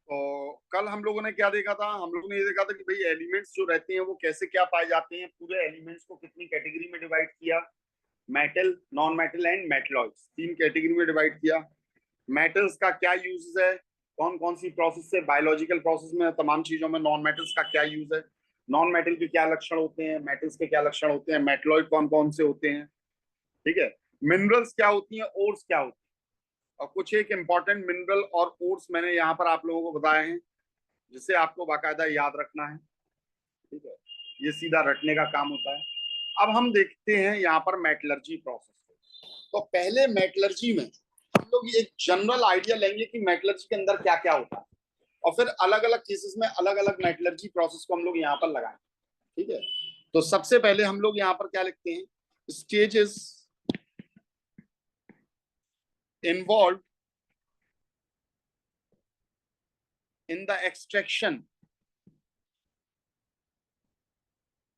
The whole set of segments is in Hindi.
तो कल हम लोगों ने क्या देखा था, हम लोगों ने ये देखा था कि भाई एलिमेंट्स जो रहते हैं वो कैसे क्या पाए जाते हैं, पूरे एलिमेंट्स को कितनी कैटेगरी में डिवाइड किया। Metal, non metal and metalloids, तीन कैटेगरी में डिवाइड किया। मेटल्स का क्या यूज है, कौन कौन सी प्रोसेस से, बायोलॉजिकल प्रोसेस में, तमाम चीजों में नॉन मेटल्स का क्या यूज है, नॉन मेटल के क्या लक्षण होते हैं, मेटल्स के क्या लक्षण होते हैं, मेटलॉइड कौन कौन से होते हैं, ठीक है। मिनरल्स क्या होती हैं, ओर्स क्या होती है, और कुछ एक इंपॉर्टेंट मिनरल और ओर्स मैंने यहाँ पर आप लोगों को बताए हैं, जिसे आपको बाकायदा याद रखना है, ठीक है। ये सीधा रटने का काम होता है। अब हम देखते हैं यहाँ पर मेटलर्जी प्रोसेस। तो पहले मेटलर्जी में हम लोग एक जनरल आइडिया लेंगे कि मेटलर्जी के अंदर क्या क्या होता है, और फिर अलग अलग केसेस में अलग अलग मेटलर्जी प्रोसेस को हम लोग यहाँ पर लगाएंगे, ठीक है। तो सबसे पहले हम लोग यहाँ पर क्या लिखते हैं, stages involve in the extraction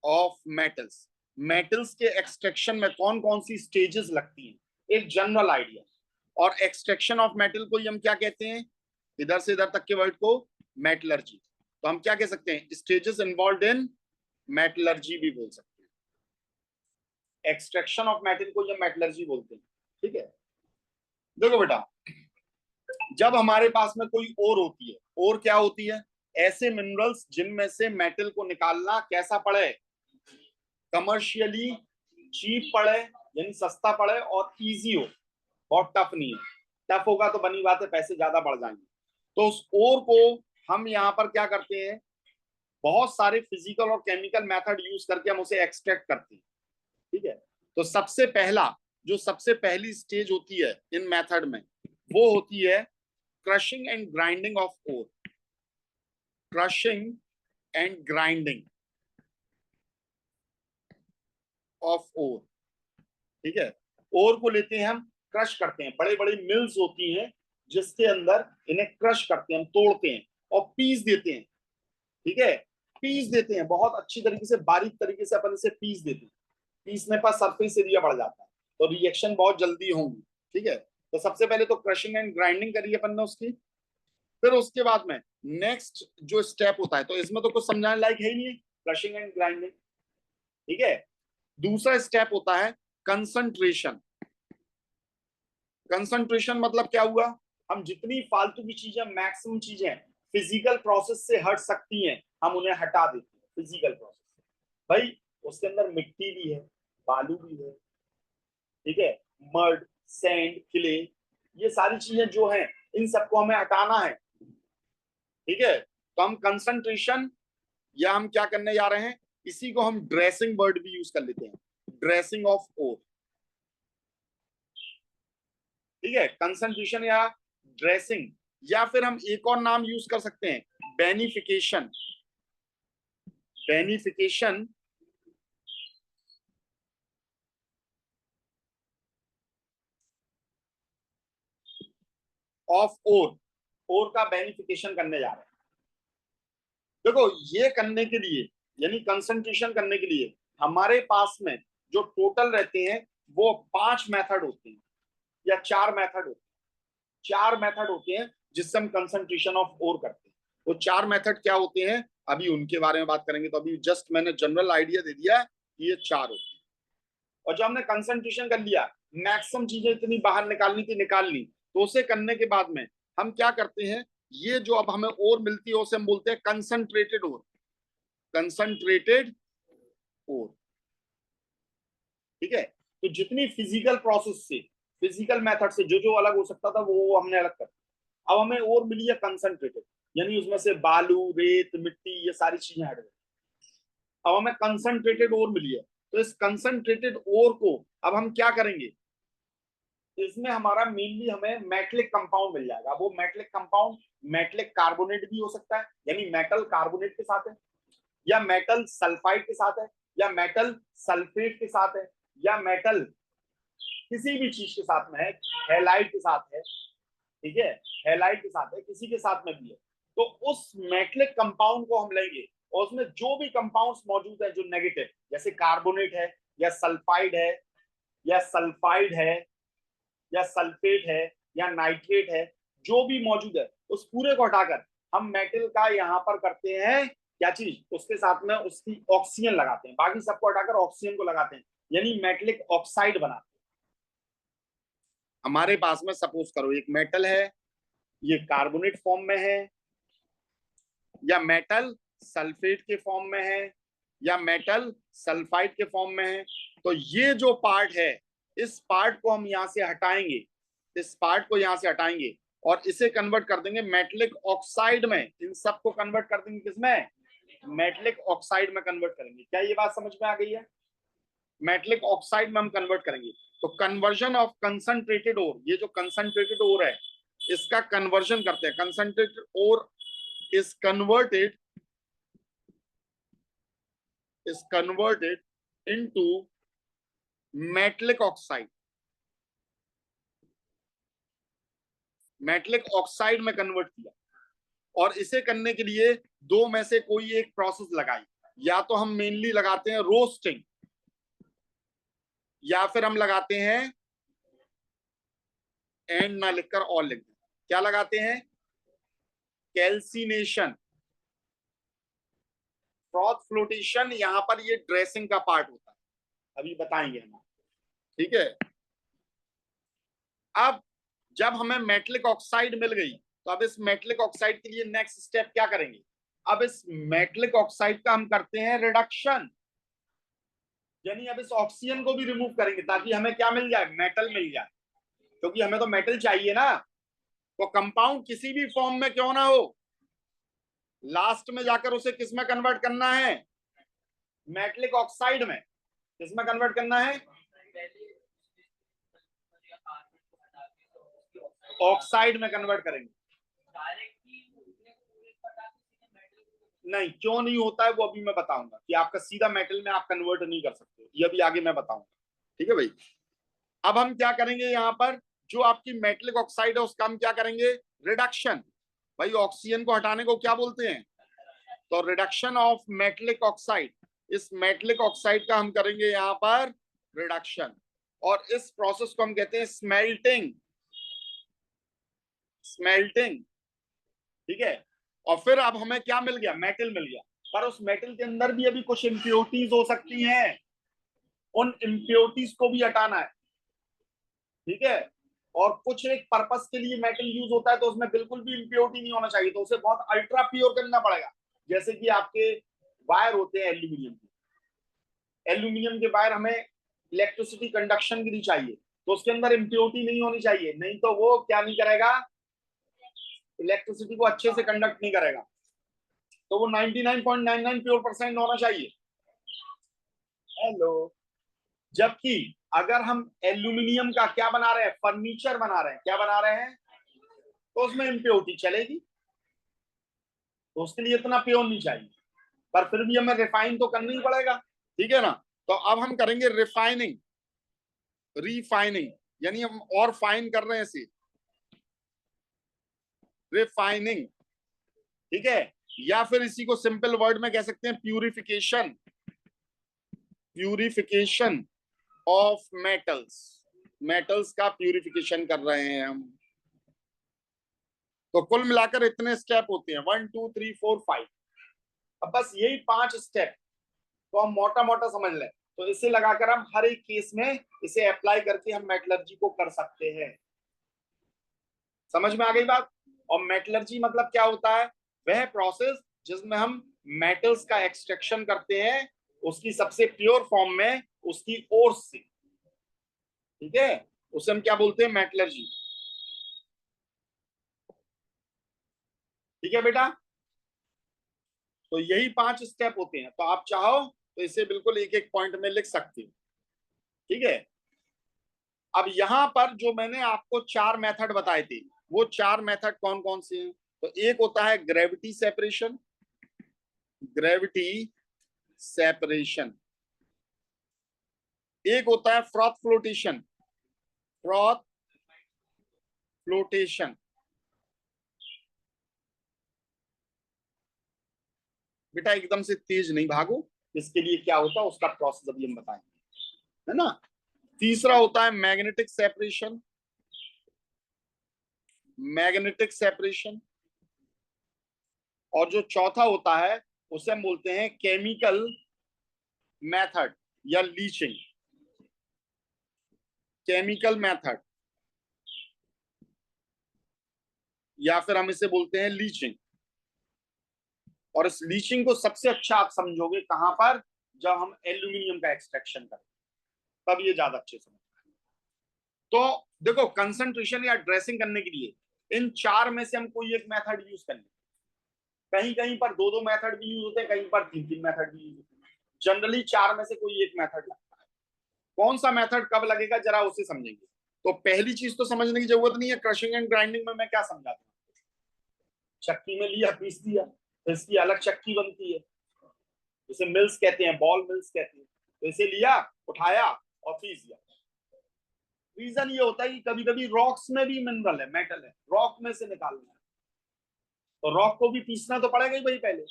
of metals. Metals के एक्सट्रैक्शन में कौन कौन सी स्टेजेस लगती हैं, एक जनरल आइडिया। और एक्सट्रैक्शन ऑफ मेटल को हम क्या कहते हैं, इधर से इधर तक के वर्ड को मेटलर्जी। तो हम क्या कह सकते हैं, स्टेजेस इन्वॉल्व इन मेटलर्जी भी बोल सकते हैं। एक्सट्रैक्शन ऑफ मेटल को हम मेटलर्जी बोलते हैं, ठीक है। देखो बेटा, जब हमारे पास में कोई ओर होती है, ओर क्या होती है, ऐसे मिनरल्स जिनमें से मेटल को निकालना कैसा पड़े, कमर्शियली चीप पड़े, यानी सस्ता पड़े, और इजी हो, बहुत टफ नहीं है। टफ होगा तो बनी बात है पैसे ज्यादा बढ़ जाएंगे। तो उस ओर को हम यहाँ पर क्या करते हैं, बहुत सारे फिजिकल और केमिकल मेथड यूज करके हम उसे एक्सट्रैक्ट करते हैं, ठीक है। तो सबसे पहला, जो सबसे पहली स्टेज होती है इन मेथड में, वो होती है crushing and grinding of ore. Crushing and grinding of ore, ठीक है। ओर को लेते हैं हम, क्रश करते हैं, बड़े बड़े मिल्स होती हैं जिसके अंदर इन्हें क्रश करते हैं, हम तोड़ते हैं और पीस देते हैं, ठीक है। पीस देते हैं बहुत अच्छी तरीके से, बारीक तरीके से अपन इसे पीस देते हैं। पीसने पर सरफेस एरिया बढ़ जाता है, तो रिएक्शन बहुत जल्दी होंगी, ठीक है। तो सबसे पहले तो क्रशिंग एंड ग्राइंडिंग करी अपन ने उसकी। फिर उसके बाद में नेक्स्ट जो स्टेप होता है, तो इसमें तो कुछ समझाने लायक है ही नहीं, क्रशिंग एंड ग्राइंडिंग, ठीक है। दूसरा स्टेप होता है कंसंट्रेशन। कंसंट्रेशन मतलब क्या हुआ, हम जितनी फालतू की चीजें, मैक्सिमम चीजें फिजिकल प्रोसेस से हट सकती हैं, हम उन्हें हटा देते हैं फिजिकल प्रोसेस से। भाई उसके अंदर मिट्टी भी है, बालू भी है, ठीक है, मड, सैंड, क्ले, ये सारी चीजें जो हैं, इन सबको हमें हटाना है, ठीक है। तो हम कंसंट्रेशन, या हम क्या करने जा रहे हैं, इसी को हम ड्रेसिंग वर्ड भी यूज कर लेते हैं, ड्रेसिंग ऑफ ओर, ठीक है। कंसंट्रेशन या ड्रेसिंग, या फिर हम एक और नाम यूज कर सकते हैं, बेनिफिकेशन। बेनिफिकेशन ऑफ ओर, ओर का बेनिफिकेशन करने जा रहे हैं। देखो ये करने के लिए, यानी कंसंट्रेशन करने के लिए, हमारे पास में जो टोटल रहते हैं वो 5 मेथड होते हैं, या 4 मेथड होते हैं। 4 मेथड होते हैं जिससे हम कंसंट्रेशन ऑफ ओर करते हैं। वो 4 मेथड क्या होते हैं, अभी उनके बारे में बात करेंगे। तो अभी जस्ट मैंने जनरल आइडिया दे दिया कि ये 4 होते हैं। और जब हमने कंसंट्रेशन कर लिया, मैक्सिमम चीजें इतनी बाहर निकालनी थी निकाल ली, तो उसे करने के बाद में हम क्या करते हैं, ये जो अब हमें ओर मिलती है उसे हम बोलते हैं कंसंट्रेटेड ओर। कंसंट्रेटेड ओर, ठीक है। तो जितनी फिजिकल प्रोसेस से, फिजिकल मेथड से जो जो अलग हो सकता था वो हमने अलग कर। अब हमें और मिली है कंसंट्रेटेड, यानी उसमें से बालू, रेत, मिट्टी, ये सारी चीजें हट गई। अब हमें कंसंट्रेटेड ओर मिली है, तो इस कंसंट्रेटेड ओर को अब हम क्या करेंगे, इसमें हमारा मेनली हमें मेटलिक कंपाउंड मिल जाएगा। वो मेटलिक कंपाउंड मेटलिक कार्बोनेट भी हो सकता है, यानी मेटल कार्बोनेट के साथ है, या मेटल सल्फाइड के साथ है, या मेटल सल्फेट के साथ है, या मेटल किसी भी चीज के साथ में है, हेलाइड के साथ है, ठीक है, हेलाइड के साथ है, किसी के साथ में भी है। तो उस मेटलिक कंपाउंड को हम लेंगे, और उसमें जो भी कंपाउंड्स मौजूद है जो नेगेटिव, जैसे कार्बोनेट है, या सल्फाइड है, या सल्फाइड है, या सल्फेट है, या नाइट्रेट है, जो भी मौजूद है उस पूरे को हटाकर हम मेटल का यहाँ पर करते हैं क्या चीज, उसके साथ में उसकी ऑक्सीजन लगाते हैं, बाकी सबको हटाकर ऑक्सीजन को लगाते हैं, यानी मेटलिक ऑक्साइड बनाते हैं। हमारे पास में सपोज करो एक मेटल है, ये कार्बोनेट फॉर्म में है, या मेटल सल्फेट के फॉर्म में है, या मेटल सल्फाइड के फॉर्म में है। तो ये जो पार्ट है, इस पार्ट को हम यहां से हटाएंगे, इस पार्ट को यहां से हटाएंगे और इसे कन्वर्ट कर देंगे मेटलिक ऑक्साइड में। इन सबको कन्वर्ट कर देंगे किसमें, मेटलिक ऑक्साइड में कन्वर्ट करेंगे। क्या ये बात समझ में आ गई है? मेटलिक ऑक्साइड में हम कन्वर्ट करेंगे। तो कन्वर्जन ऑफ कंसंट्रेटेड ओर, ये जो कंसंट्रेटेड ओर है इसका कन्वर्जन करते हैं। Concentrated ore is converted into metallic oxide, metallic oxide में कन्वर्ट किया। और इसे करने के लिए दो में से कोई एक प्रोसेस लगाई, या तो हम मेनली लगाते हैं रोस्टिंग, या फिर हम लगाते हैं, एंड ना लिखकर और लिख दें, क्या लगाते हैं, कैल्सिनेशन, फ्रॉथ फ्लोटेशन। यहां पर ये ड्रेसिंग का पार्ट होता है, अभी बताएंगे हम, ठीक है। अब जब हमें मेटलिक ऑक्साइड मिल गई, तो अब इस मेटलिक ऑक्साइड के लिए नेक्स्ट स्टेप क्या करेंगे, अब इस मेटलिक ऑक्साइड का हम करते हैं रिडक्शन, यानी अब इस ऑक्सीजन को भी रिमूव करेंगे ताकि हमें क्या मिल जाए, मेटल मिल जाए, क्योंकि हमें तो मेटल चाहिए ना। तो कंपाउंड किसी भी फॉर्म में क्यों ना हो, लास्ट में जाकर उसे किस में कन्वर्ट करना है, मेटलिक ऑक्साइड में। किस में कन्वर्ट करना है, ऑक्साइड में कन्वर्ट करेंगे। नहीं, क्यों नहीं होता है वो अभी मैं बताऊंगा, कि आपका सीधा मेटल में आप कन्वर्ट नहीं कर सकते, ये अभी आगे मैं बताऊंगा, ठीक है भाई। अब हम क्या करेंगे, यहाँ पर जो आपकी मेटलिक ऑक्साइड है उसका हम क्या करेंगे, रिडक्शन। भाई ऑक्सीजन को हटाने को क्या बोलते हैं, तो रिडक्शन ऑफ मेटलिक ऑक्साइड। इस मेटलिक ऑक्साइड का हम करेंगे यहाँ पर रिडक्शन, और इस प्रोसेस को हम कहते हैं स्मेल्टिंग, स्मेल्टिंग, ठीक है। और फिर अब हमें क्या मिल गया, मेटल मिल गया, पर उस मेटल के अंदर भी अभी कुछ इम्प्योरिटीज हो सकती हैं, उन इम्प्योरिटीज को भी हटाना है, ठीक है। और कुछ एक पर्पस के लिए मेटल यूज होता है, तो उसमें बिल्कुल भी इम्प्योरिटी नहीं होना चाहिए, तो उसे बहुत अल्ट्रा प्योर करना पड़ेगा। जैसे कि आपके वायर होते हैं एल्यूमिनियम के, एल्यूमिनियम के वायर हमें इलेक्ट्रिसिटी कंडक्शन के लिए चाहिए, तो उसके अंदर इम्प्योरिटी नहीं होनी चाहिए, नहीं तो वो क्या नहीं करेगा, इलेक्ट्रिसिटी को अच्छे से कंडक्ट नहीं करेगा। तो वो 99.99 प्योर परसेंट होना चाहिए। हेलो। जबकि अगर हम एल्यूमिनियम का क्या बना रहे हैं, फर्नीचर बना रहे हैं, क्या बना रहे हैं, तो उसमें इम्प्योरिटी चलेगी, तो उसके लिए इतना प्योर नहीं चाहिए, पर फिर भी हमें रिफाइन तो करना ही पड़ेगा, ठीक है ना। तो अब हम करेंगे रिफाइनिंग, रिफाइनिंग, यानी हम और फाइन कर रहे हैं इसे, रिफाइनिंग, ठीक है। या फिर इसी को सिंपल वर्ड में कह सकते हैं purification, purification of metals, metals का प्यूरिफिकेशन कर रहे हैं हम। तो कुल मिलाकर इतने स्टेप होते हैं, 1 2 3 4 5। अब बस यही 5 स्टेप तो हम मोटा मोटा समझ लें, तो इसे लगाकर हम हर एक केस में इसे अप्लाई करके हम मेटलर्जी को कर सकते हैं। समझ में आ गई बात? और मेटलर्जी मतलब क्या होता है, वह प्रोसेस जिसमें हम मेटल्स का एक्सट्रैक्शन करते हैं उसकी सबसे प्योर फॉर्म में, उसकी ओर से, ठीक है, उसे हम क्या बोलते हैं, मेटलर्जी, ठीक है बेटा। तो यही 5 स्टेप होते हैं, तो आप चाहो तो इसे बिल्कुल एक एक पॉइंट में लिख सकते हो, ठीक है। अब यहां पर जो मैंने आपको 4 मेथड बताए थे, वो 4 मेथड कौन कौन से हैं, तो एक होता है ग्रेविटी सेपरेशन, ग्रेविटी सेपरेशन, एक होता है फ्रॉथ फ्लोटेशन, फ्रॉथ फ्लोटेशन, बेटा एकदम से तेज नहीं भागो, इसके लिए क्या होता है उसका प्रोसेस अभी हम बताएंगे, है ना। तीसरा होता है मैग्नेटिक सेपरेशन, मैग्नेटिक सेपरेशन, और जो चौथा होता है उसे हम बोलते हैं केमिकल मेथड या लीचिंग, केमिकल मेथड, या फिर हम इसे बोलते हैं लीचिंग। और इस लीचिंग को सबसे अच्छा आप समझोगे कहां पर, जब हम एल्यूमिनियम का एक्सट्रैक्शन करें, तब ये ज्यादा अच्छे समझ। तो देखो, कंसंट्रेशन या ड्रेसिंग करने के लिए इन चार में से हम कोई एक मेथड यूज कर लें। कहीं कहीं पर दो दो मेथड भी यूज होते हैं, कहीं पर तीन तीन मेथड भी यूज होते हैं। जनरली चार में से कोई एक मेथड लगता है। कौन सा मेथड कब लगेगा जरा उसे समझेंगे। तो पहली चीज तो समझने की जरूरत नहीं है, क्रशिंग एंड ग्राइंडिंग में मैं क्या समझाता हूँ, चक्की में लिया, पीस दिया, तो इसकी अलग चक्की बनती है, जिसे मिल्स कहते हैं, बॉल मिल्स कहते हैं। तो इसे लिया, उठाया और पीस दिया। रीजन ये होता है कि कभी कभी रॉक्स में भी मिनरल है, मेटल है, रॉक में से निकालना है, तो रॉक को भी पीसना तो पड़ेगा ही भाई पहले,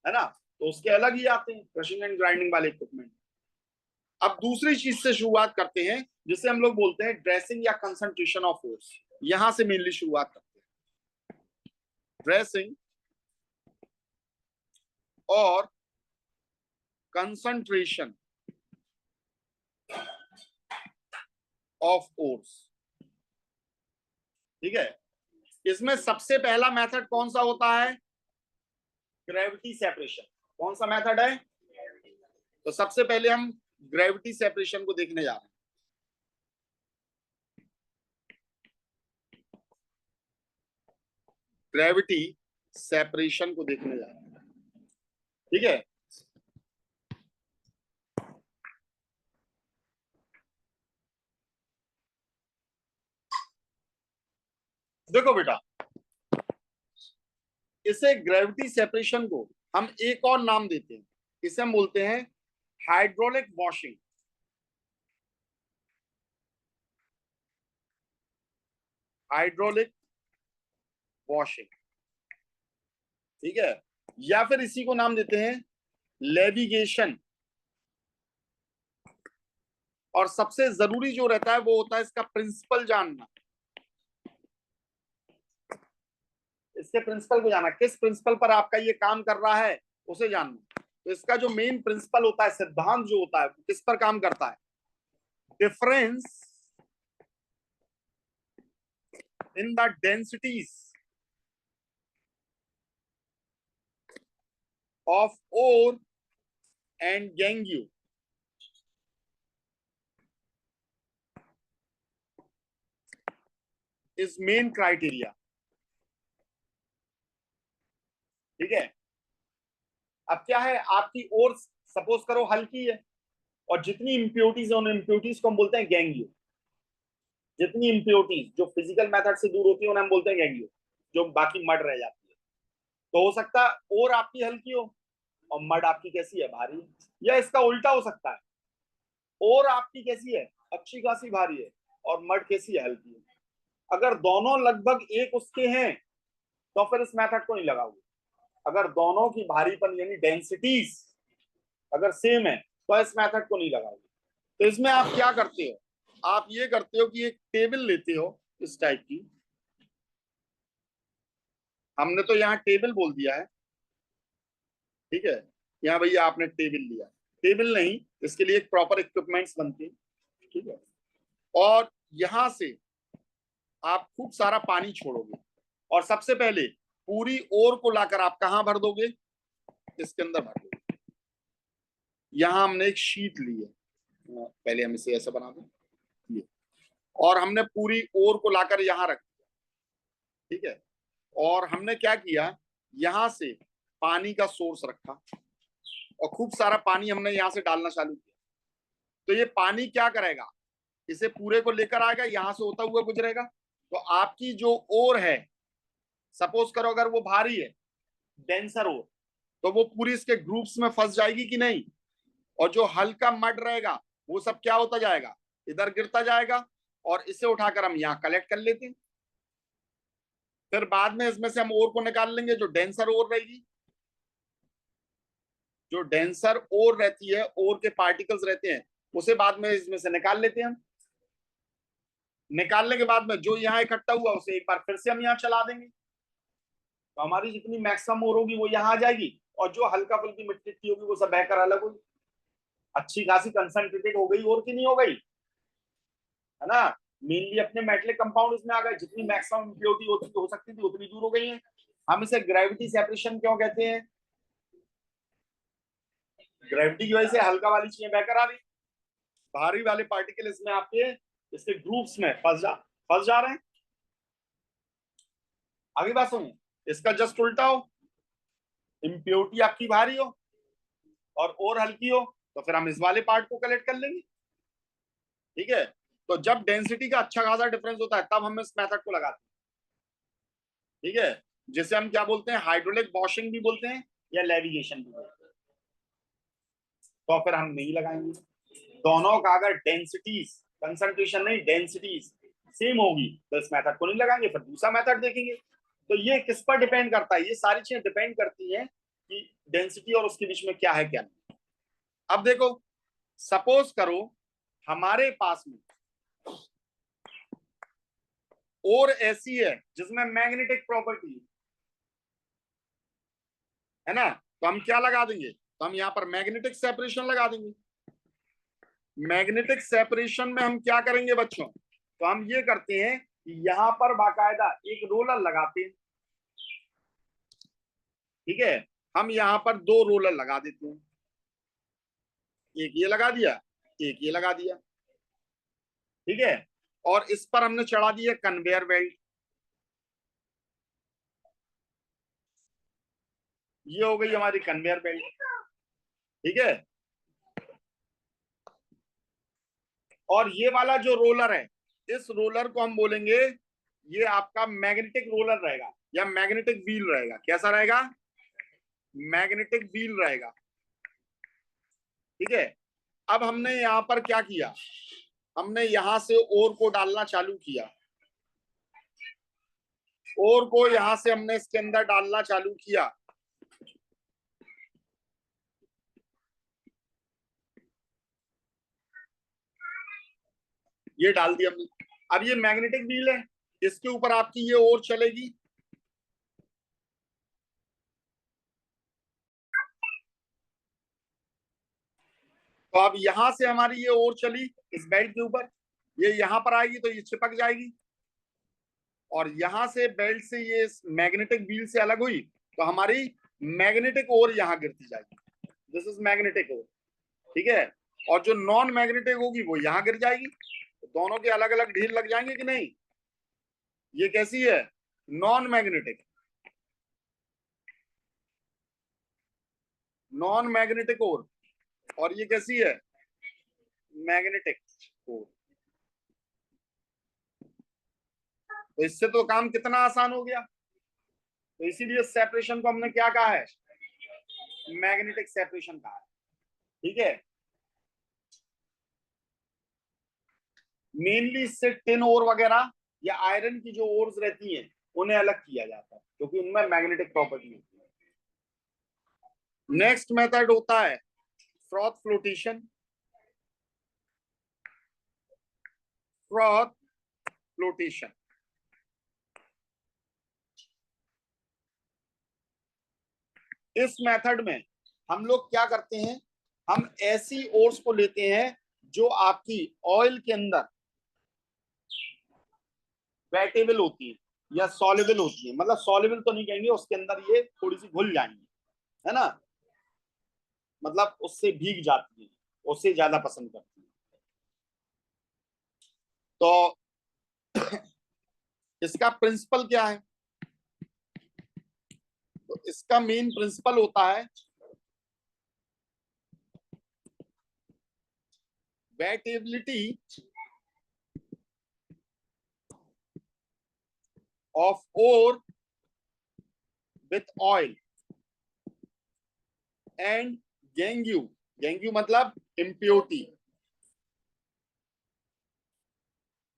है ना। तो उसके अलग ही आते हैं क्रशिंग एंड ग्राइंडिंग वाले इक्विपमेंट। अब दूसरी चीज से शुरुआत करते हैं, जिसे हम लोग बोलते हैं ड्रेसिंग या कंसंट्रेशन ऑफ फोर्स। यहां से मेनली शुरुआत करते हैं, ड्रेसिंग और कंसंट्रेशन ऑफ फोर्स। ठीक है, इसमें सबसे पहला मेथड कौन सा होता है, ग्रेविटी सेपरेशन। कौन सा मेथड है, तो सबसे पहले हम ग्रेविटी सेपरेशन को देखने जा रहे हैं। ग्रेविटी सेपरेशन को देखने जा रहे हैं। ठीक है, देखो बेटा, इसे ग्रेविटी सेपरेशन को हम एक और नाम देते हैं, इसे हम बोलते हैं हाइड्रोलिक वॉशिंग। हाइड्रोलिक वॉशिंग, ठीक है, या फिर इसी को नाम देते हैं लेविगेशन। और सबसे जरूरी जो रहता है वो होता है इसका प्रिंसिपल जानना। इसके प्रिंसिपल को जाना, किस प्रिंसिपल पर आपका ये काम कर रहा है उसे जानना। तो इसका जो मेन प्रिंसिपल होता है, सिद्धांत जो होता है, किस पर काम करता है, difference in the densities of ore and gangue is main criteria. ठीक है, अब क्या है, आपकी ओर सपोज करो हल्की है, और जितनी इंप्योरिटीज है उन इंप्योरिटीज को हम बोलते हैं गैंग्यू। जितनी इंप्योरिटीज जो फिजिकल मेथड से दूर होती है उन्हें हम बोलते हैं गैंग्यू, जो बाकी मड रह जाती है। तो हो सकता है और आपकी हल्की हो और मड आपकी कैसी है, भारी है। या इसका उल्टा हो सकता है, और आपकी कैसी है, अच्छी खासी भारी है, और मड कैसी है, हल्की है। अगर दोनों लगभग एक उसके हैं तो फिर इस मेथड को नहीं लगाओगे। अगर दोनों की भारीपन यानी डेंसिटीज अगर सेम है तो इस मेथड को नहीं लगाओगे। तो इसमें आप क्या करते हो, आप ये करते हो कि एक टेबल लेते हो इस टाइप की, हमने तो यहाँ टेबल बोल दिया है, ठीक है, यहाँ भैया आपने टेबल लिया, टेबल नहीं, इसके लिए एक प्रॉपर इक्विपमेंट्स बनते हैं। ठीक है, और यहां से आप खूब सारा पानी छोड़ोगे, और सबसे पहले पूरी ओर को लाकर आप कहां भर दोगे, इसके अंदर भर दोगे। यहां हमने एक शीट ली है, पहले हम इसे ऐसा बना दें, ये, और हमने पूरी ओर को लाकर यहां रख दिया। ठीक है, और हमने क्या किया, यहां से पानी का सोर्स रखा, और खूब सारा पानी हमने यहां से डालना चालू किया। तो ये पानी क्या करेगा, इसे पूरे को लेकर आएगा, यहां से होता हुआ गुजरेगा। तो आपकी जो ओर है, सपोज करो अगर वो भारी है, डेंसर ओर, तो वो पूरी इसके ग्रुप्स में फंस जाएगी कि नहीं, और जो हल्का मड रहेगा वो सब क्या होता जाएगा, इधर गिरता जाएगा, और इसे उठाकर हम यहाँ कलेक्ट कर लेते हैं। फिर बाद में इसमें से हम ओर को निकाल लेंगे, जो डेंसर ओर रहेगी, जो डेंसर ओर रहती है, ओर के पार्टिकल्स रहते हैं, उसे बाद में इसमें से निकाल लेते हैं हम। निकालने के बाद में जो यहाँ इकट्ठा हुआ उसे एक बार फिर से हम यहाँ चला देंगे। तो हमारी जितनी मैक्सिमम ओर होगी वो यहाँ आ जाएगी, और जो हल्का फुल्की मिट्टी होगी वो सब बहकर अलग होगी। अच्छी खासी कंसंट्रेटेड हो गई और की नहीं हो गई, है ना। मेनली अपने मेटलिक कंपाउंड इसमें आ गए, जितनी मैक्सिमम इम्प्योरिटी होती हो सकती थी उतनी दूर हो गई है। हम इसे ग्रेविटी सेपरेशन क्यों कहते हैं? ग्रेविटी की वजह से हल्का वाली चीजें बहकर आ रही, भारी वाले पार्टिकल इसमें आपके इसके ग्रुप्स में फंस जा रहे हैं। आगे बात सुनिए, इसका जस्ट उल्टा हो, इम्प्योरिटी आपकी भारी हो और हल्की हो, तो फिर हम इस वाले पार्ट को कलेक्ट कर लेंगे। ठीक है, तो जब डेंसिटी का अच्छा खासा डिफरेंस होता है तब हम इस मेथड को लगाते हैं। ठीक है, जिसे हम क्या बोलते हैं, हाइड्रोलिक वॉशिंग भी बोलते हैं या लेविगेशन भी बोलते हैं। तो फिर हम नहीं लगाएंगे। दोनों का अगर डेंसिटीज, कंसंट्रेशन नहीं डेंसिटीज सेम होगी तो इस मेथड को नहीं लगाएंगे, फिर दूसरा मेथड देखेंगे। तो ये किस पर डिपेंड करता है? ये सारी चीजें डिपेंड करती हैं कि डेंसिटी और उसके बीच में क्या है क्या नहीं। अब देखो, सपोज करो हमारे पास में और ऐसी है जिसमें मैग्नेटिक प्रॉपर्टी है ना, तो हम क्या लगा देंगे? तो हम यहाँ पर मैग्नेटिक सेपरेशन लगा देंगे। मैग्नेटिक सेपरेशन में हम क्या करेंगे बच्चों? तो हम ये करते हैं कि यहाँ पर बाकायदा एक रोलर लगाते हैं। ठीक है, हम यहाँ पर दो रोलर लगा देते हैं, एक ये लगा दिया, एक ये लगा दिया। ठीक है, और इस पर हमने चढ़ा दिया कन्वेयर बेल्ट। ये हो गई हमारी कन्वेयर बेल्ट। ठीक है, और ये वाला जो रोलर है, इस रोलर को हम बोलेंगे ये आपका मैग्नेटिक रोलर रहेगा या मैग्नेटिक व्हील रहेगा। कैसा रहेगा? मैग्नेटिक व्हील रहेगा। ठीक है, अब हमने यहां पर क्या किया, हमने यहां से ओर को डालना चालू किया, ओर को यहां से हमने इसके अंदर डालना चालू किया। ये डाल दिया हमने। अब ये मैग्नेटिक व्हील है, इसके ऊपर आपकी ये ओर चलेगी। तो अब यहां से हमारी ये ओर चली इस बेल्ट के ऊपर, ये यहां पर आएगी तो ये चिपक जाएगी, और यहां से बेल्ट से ये मैग्नेटिक व्हील से अलग हुई तो हमारी मैग्नेटिक ओर यहां गिरती जाएगी। दिस इज मैग्नेटिक ओर। ठीक है, और जो नॉन मैग्नेटिक होगी वो यहां गिर जाएगी। तो दोनों के अलग अलग ढेर लग जाएंगे कि नहीं? ये कैसी है? नॉन मैग्नेटिक, नॉन मैग्नेटिक ओर। और ये कैसी है? मैग्नेटिक ओर। तो इससे तो काम कितना आसान हो गया। तो इसीलिए सेपरेशन को हमने क्या कहा है? मैग्नेटिक सेपरेशन कहा है। ठीक है, मेनली इससे टिन ओर वगैरह या आयरन की जो ओर्स रहती हैं उन्हें अलग किया जाता है क्योंकि उनमें मैग्नेटिक प्रॉपर्टी होती है। नेक्स्ट मेथड होता है फ्रॉथ फ्लोटेशन। फ्रॉथ फ्लोटेशन, इस मेथड में हम लोग क्या करते हैं, हम ऐसी ओर्स को लेते हैं जो आपकी ऑयल के अंदर वेटेबल होती है या सॉल्युबल होती है। मतलब सॉल्युबल तो नहीं कहेंगे, उसके अंदर ये थोड़ी सी घुल जाएंगी, है ना, मतलब उससे भीग जाती है, उससे ज्यादा पसंद करती है। तो इसका प्रिंसिपल क्या है? तो इसका मेन प्रिंसिपल होता है wettability of ore with oil and gangue. Gangue मतलब इम्प्योरिटी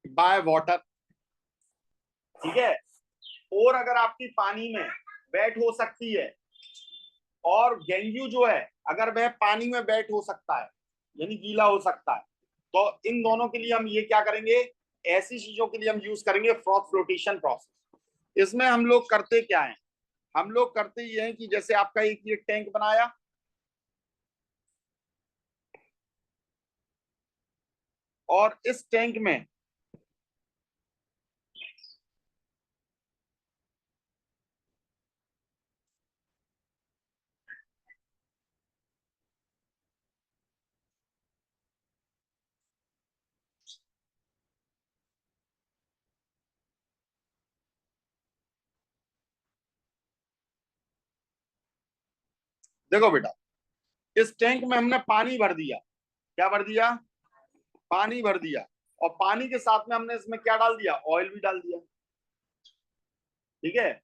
बाय वाटर। ठीक है, और अगर आपकी पानी में बैठ हो सकती है, और गेंग्यू जो है अगर वह पानी में बैठ हो सकता है यानी गीला हो सकता है, तो इन दोनों के लिए हम ये क्या करेंगे, ऐसी चीजों के लिए हम यूज करेंगे फ्रॉथ फ्लोटेशन प्रोसेस। इसमें हम लोग करते क्या है, हम लोग करते ये हैं कि जैसे आपका एक ये टैंक बनाया, और इस टैंक में देखो बेटा, इस टैंक में हमने पानी भर दिया। क्या भर दिया? पानी भर दिया। और पानी के साथ में हमने इसमें क्या डाल दिया? ऑयल भी डाल दिया। ठीक है,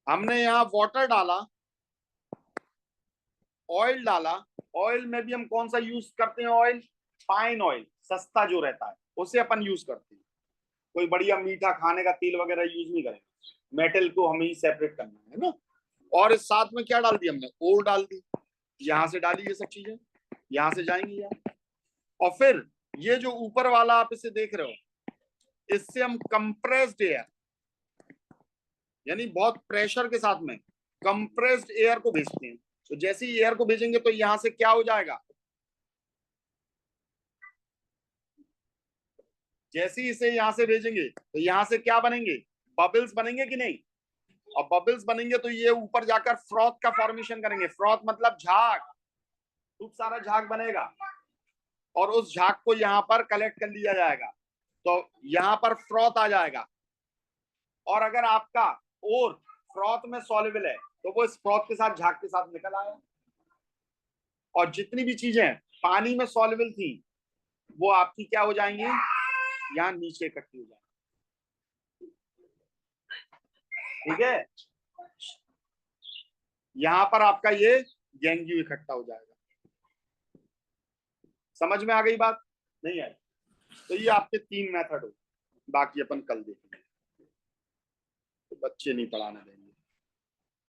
हमने यहाँ वाटर डाला, ऑयल डाला। ऑयल में भी हम कौन सा यूज करते हैं? ऑयल, फाइन ऑयल, सस्ता जो रहता है उसे अपन यूज करते हैं। कोई बढ़िया मीठा खाने का तेल वगैरह यूज नहीं करेंगे, मेटल को हमें ही सेपरेट करना है ना। और इस साथ में क्या डाल दिया हमने? ओर डाल दी। यहाँ से डाली ये सब चीजें, यहाँ से जाएंगी यार। और फिर ये जो ऊपर वाला आप इसे देख रहे हो, इससे हम कंप्रेस्ड एयर, यानी बहुत प्रेशर के साथ में कंप्रेस्ड एयर को भेजते हैं। तो जैसे ही एयर को भेजेंगे तो यहां से क्या हो जाएगा? जैसे ही इसे यहां से भेजेंगे तो यहां से क्या बनेंगे? बबल्स बनेंगे कि नहीं? और बबल्स बनेंगे तो ये ऊपर जाकर फ्रॉथ का फॉर्मेशन करेंगे। फ्रॉथ मतलब झाग, खूब सारा झाग बनेगा, और उस झाग को यहाँ पर कलेक्ट कर लिया जाएगा, तो यहाँ पर फ्रॉथ आ जाएगा। और अगर आपका और फ्रॉथ में सॉल्युबल है तो वो इस फ्रॉथ के साथ, झाग के साथ निकल आया। और जितनी भी चीजें पानी में सॉल्युबल थी वो आपकी क्या हो जाएंगी? यहाँ नीचे इकट्ठी हो जाएंगी। ठीक है, यहाँ पर आपका ये गैंग्यू इकट्ठा हो जाएगा। समझ में आ गई बात? नहीं आई? तो ये आपके 3 मेथड हो, बाकी अपन कल देखेंगे। तो बच्चे नहीं पढ़ाने देंगे।